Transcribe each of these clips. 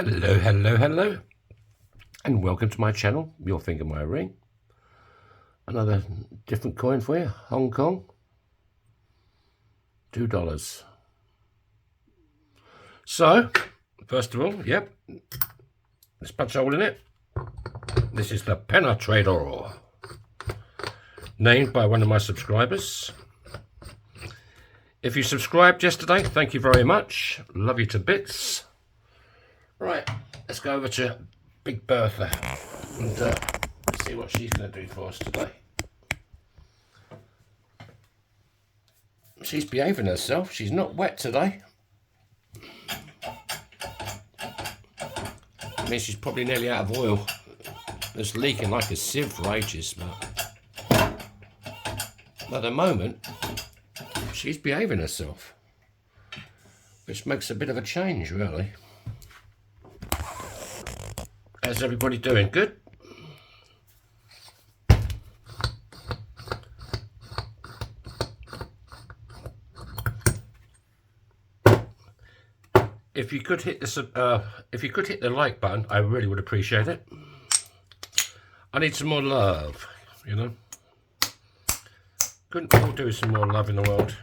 Hello, hello, hello, and welcome to my channel, Your Finger My Ring. Another different coin for you, Hong Kong, $2. So, first of all, yep, let's punch a hole in it. This is the Penetrator, named by one of my subscribers. If you subscribed yesterday, thank you very much. Love you to bits. Right, let's go over to Big Bertha and let's see what she's going to do for us today. She's behaving herself. She's not wet today. I mean, she's probably nearly out of oil. It's leaking like a sieve for ages, but at the moment, she's behaving herself, which makes a bit of a change, really. How's everybody doing? Good? If you could hit this, if you could hit the like button, I really would appreciate it. I need some more love, you know. Couldn't all do some more love in the world?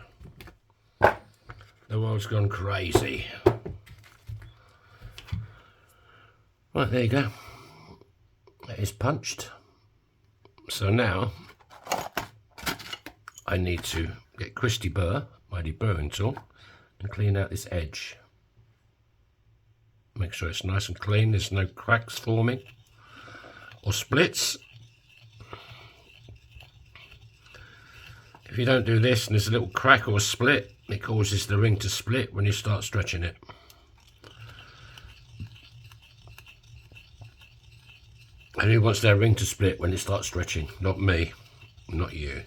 The world's gone crazy. Right, there you go. That is punched. So now I need to get Christy Burr, my deburring tool, and clean out this edge. Make sure it's nice and clean, there's no cracks forming or splits. If you don't do this and there's a little crack or a split, it causes the ring to split when you start stretching it. And who wants their ring to split when it starts stretching? Not me, not you.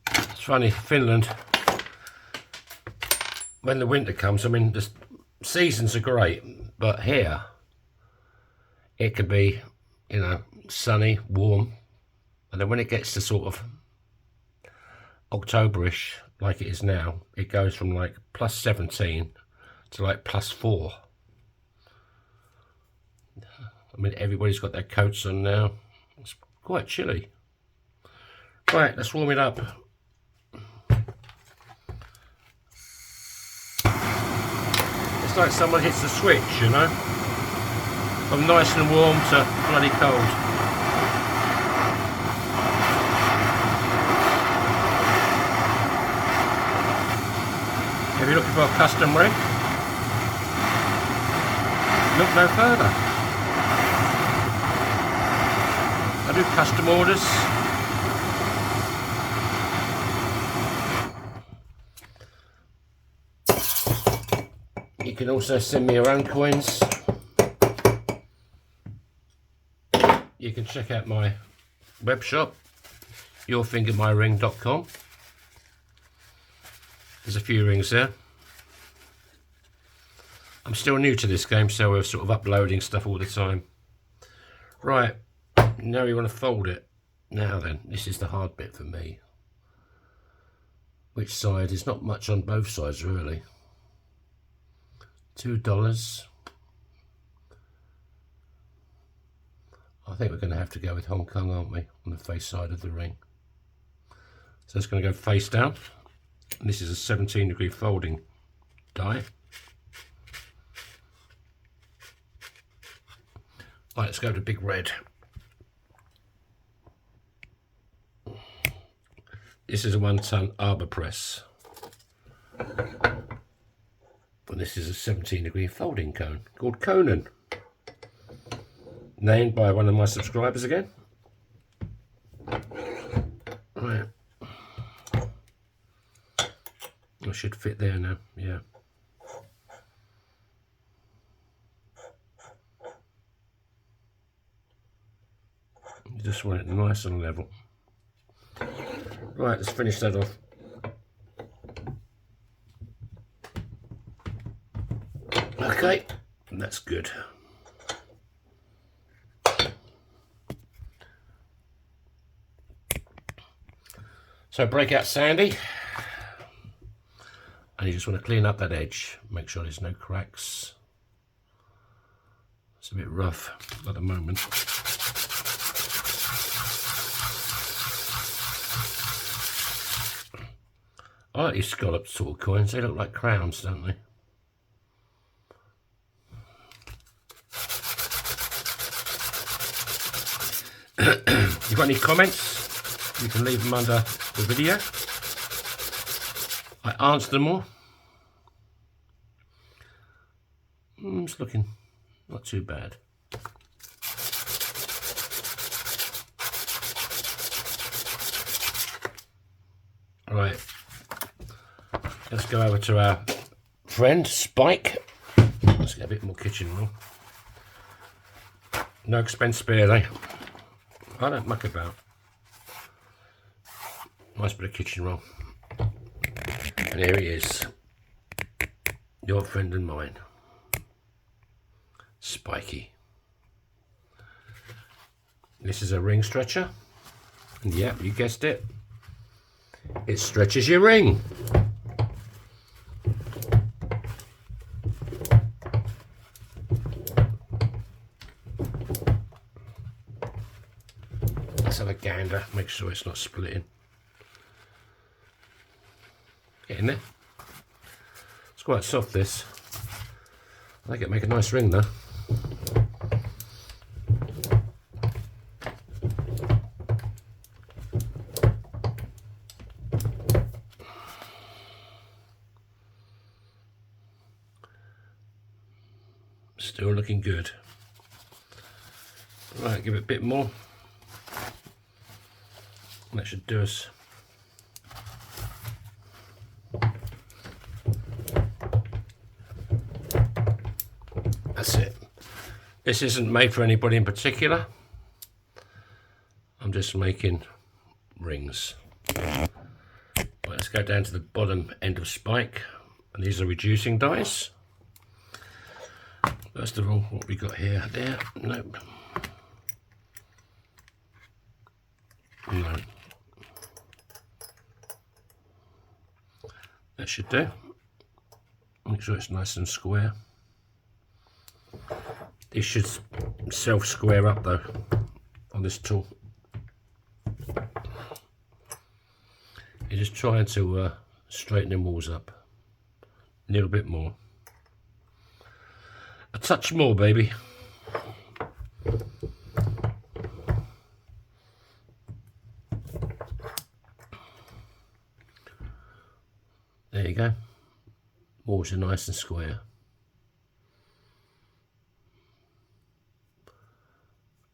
It's funny, Finland, when the winter comes, I mean, the seasons are great, but here, it could be, you know, sunny, warm, and then when it gets to sort of Octoberish, like it is now, it goes from like plus 17 to like plus 4. I mean, everybody's got their coats on now. It's quite chilly. Right, let's warm it up. It's like someone hits the switch, you know, from nice and warm to bloody cold. If you're looking for a custom ring, look no further. I do custom orders. You can also send me your own coins. You can check out my web shop, yourfingermyring.com. There's a few rings there. I'm still new to this game, so we're sort of uploading stuff all the time. Right, now you want to fold it. Now then, this is the hard bit for me. Which side? There's not much on both sides, really. $2. I think we're going to have to go with Hong Kong, aren't we? On the face side of the ring. So it's going to go face down. And this is a 17-degree folding die. Right, let's go to Big Red. This is a 1-ton arbor press. And this is a 17-degree folding cone called Conan. Named by one of my subscribers again. Right. I should fit there now, yeah. You just want it nice and level. Right, let's finish that off. Okay, that's good. So break out sandy, and you just want to clean up that edge, make sure there's no cracks. It's a bit rough at the moment. I like these scalloped sort of coins, they look like crowns, don't they? If you've got any comments, you can leave them under the video. I answer them all. It's looking not too bad. Right, let's go over to our friend Spike. Let's get a bit more kitchen roll. No expense spared, eh? I don't muck about. Nice bit of kitchen roll. And here he is, your friend and mine, Spiky. This is a ring stretcher, and yep, you guessed it, it stretches your ring. Let's have a gander, make sure it's not splitting. Get in there. It's quite soft, this. I think it'd make a nice ring though. Still looking good. Right, give it a bit more. That should do us. That's it. This isn't made for anybody in particular. I'm just making rings. Right, let's go down to the bottom end of Spike, and these are reducing dies. First of all, what we got here? There? Nope. No. That should do. Make sure it's nice and square. These should self-square up though on this tool. You're just trying to straighten them walls up a little bit more. A touch more, baby. There you go. Walls are nice and square.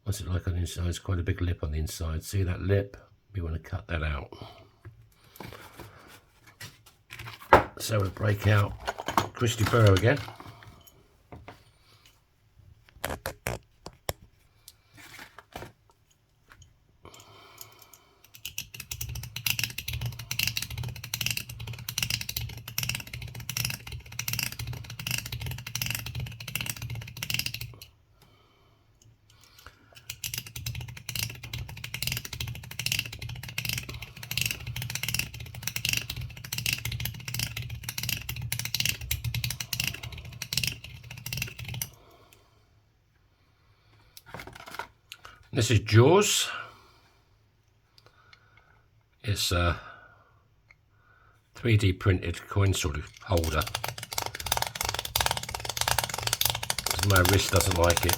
What's it like on the inside? It's quite a big lip on the inside. See that lip? We want to cut that out. So we'll break out Christy Burrow again. This is Jaws. It's a 3D printed coin sort of holder. Because my wrist doesn't like it.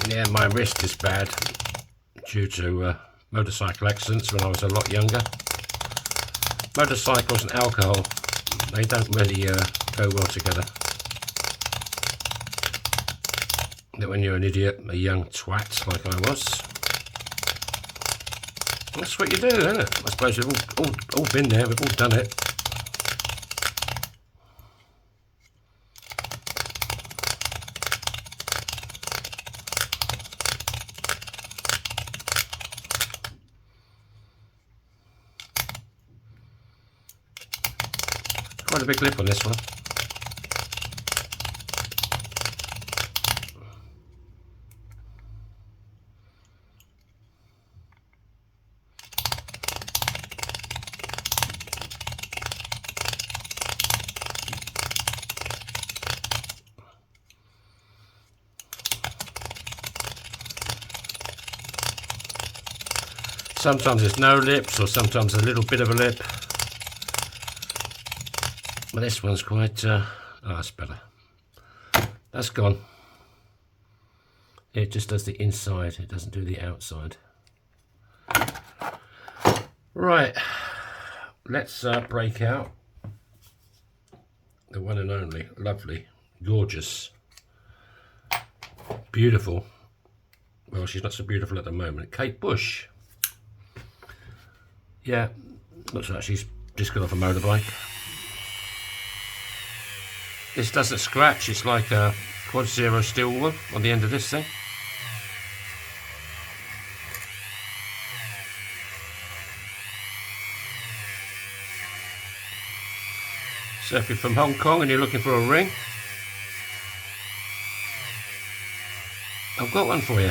Yeah, my wrist is bad due to motorcycle accidents when I was a lot younger. Motorcycles and alcohol, they don't really go well together. That when you're an idiot, a young twat like I was. That's what you do, isn't it? I suppose we've all been there, we've all done it. quite a big lip on this one. Sometimes there's no lips, or sometimes a little bit of a lip. But this one's quite, oh, that's better. That's gone. It just does the inside, it doesn't do the outside. Right, let's break out the one and only, lovely, gorgeous, beautiful, well, she's not so beautiful at the moment, Kate Bush. Yeah, looks like she's just got off a motorbike. This doesn't scratch, it's like a quad zero steel wool on the end of this thing. So if you're from Hong Kong and you're looking for a ring, I've got one for you.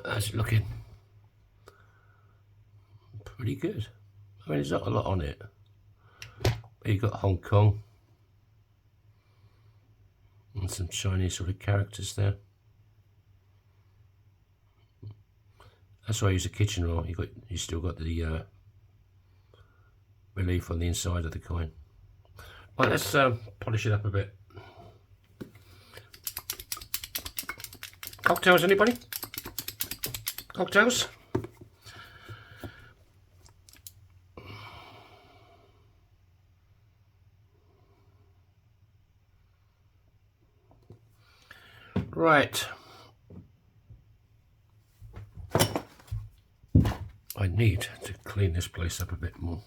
How's it looking? Pretty good. I mean, there's not a lot on it. But you've got Hong Kong and some Chinese sort of characters there. That's why I use a kitchen roll. You still got the relief on the inside of the coin. Right, let's polish it up a bit. Cocktails, anybody? Cocktails? Right. I need to clean this place up a bit more.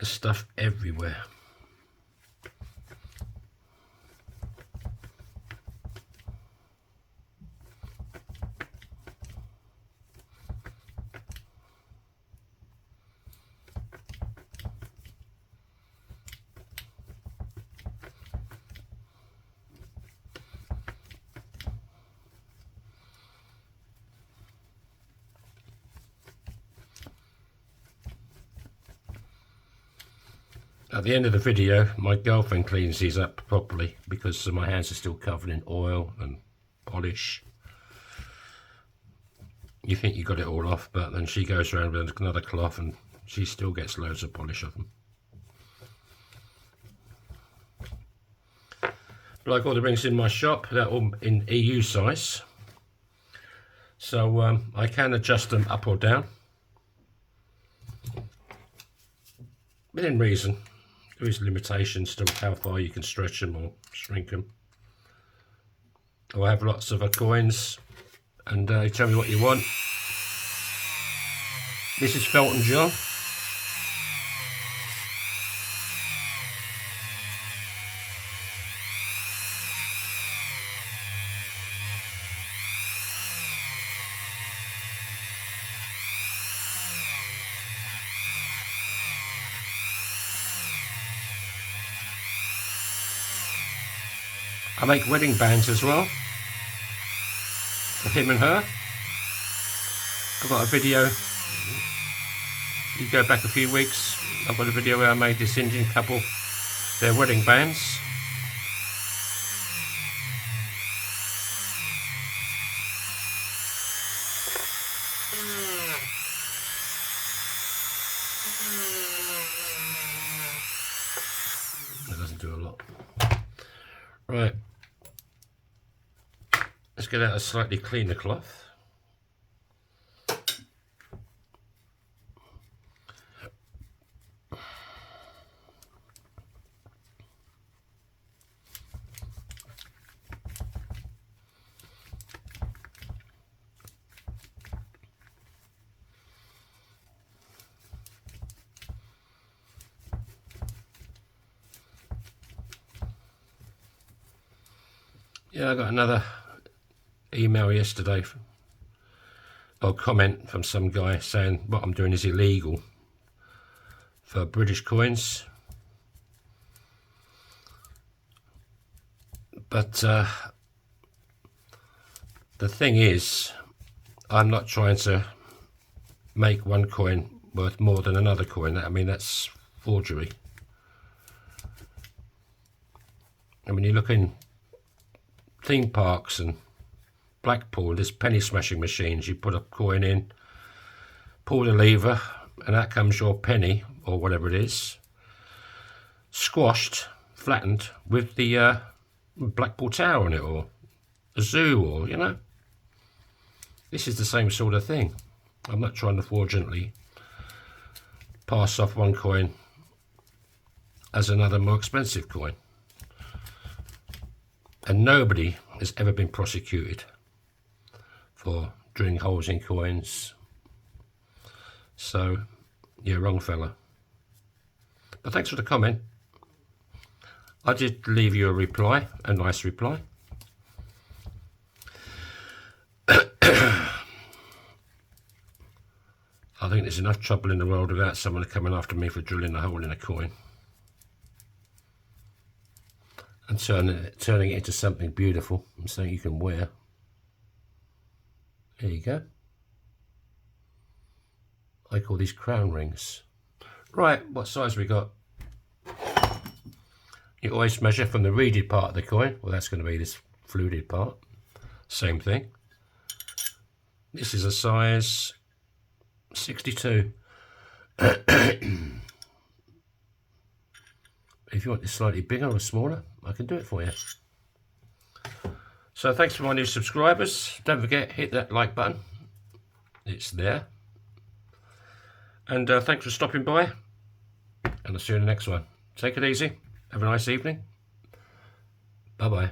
There's stuff everywhere. At the end of the video, my girlfriend cleans these up properly because my hands are still covered in oil and polish. You think you got it all off, but then she goes around with another cloth and she still gets loads of polish off them. Like all the rings in my shop, they're all in EU size. So I can adjust them up or down within reason. There is limitations to how far you can stretch them or shrink them. I have lots of coins, and you tell me what you want. This is Felton John. I make wedding bands as well, for him and her. I've got a video, you go back a few weeks, I've got a video where I made this Indian couple their wedding bands. do a lot. Right, let's get out a slightly cleaner cloth. Yeah, I got another email yesterday, or comment from some guy saying what I'm doing is illegal for British coins. But the thing is, I'm not trying to make one coin worth more than another coin. I mean, that's forgery. I mean, you look in theme parks and Blackpool, there's penny smashing machines. You put a coin in, pull the lever, and out comes your penny, or whatever it is, squashed, flattened, with the Blackpool Tower on it, or a zoo, or, you know. This is the same sort of thing. I'm not trying to fraudulently pass off one coin as another more expensive coin. And nobody has ever been prosecuted for drilling holes in coins. So, you're wrong, fella. But thanks for the comment. I did leave you a reply, a nice reply. I think there's enough trouble in the world without someone coming after me for drilling a hole in a coin and turning it into something beautiful and something you can wear. There you go. I call these crown rings. Right, what size we got? You always measure from the reeded part of the coin. Well, that's going to be this fluted part. Same thing. This is a size 62. If you want this slightly bigger or smaller, I can do it for you. So thanks for my new subscribers. Don't forget, hit that like button. It's there. And thanks for stopping by. And I'll see you in the next one. Take it easy. Have a nice evening. Bye-bye.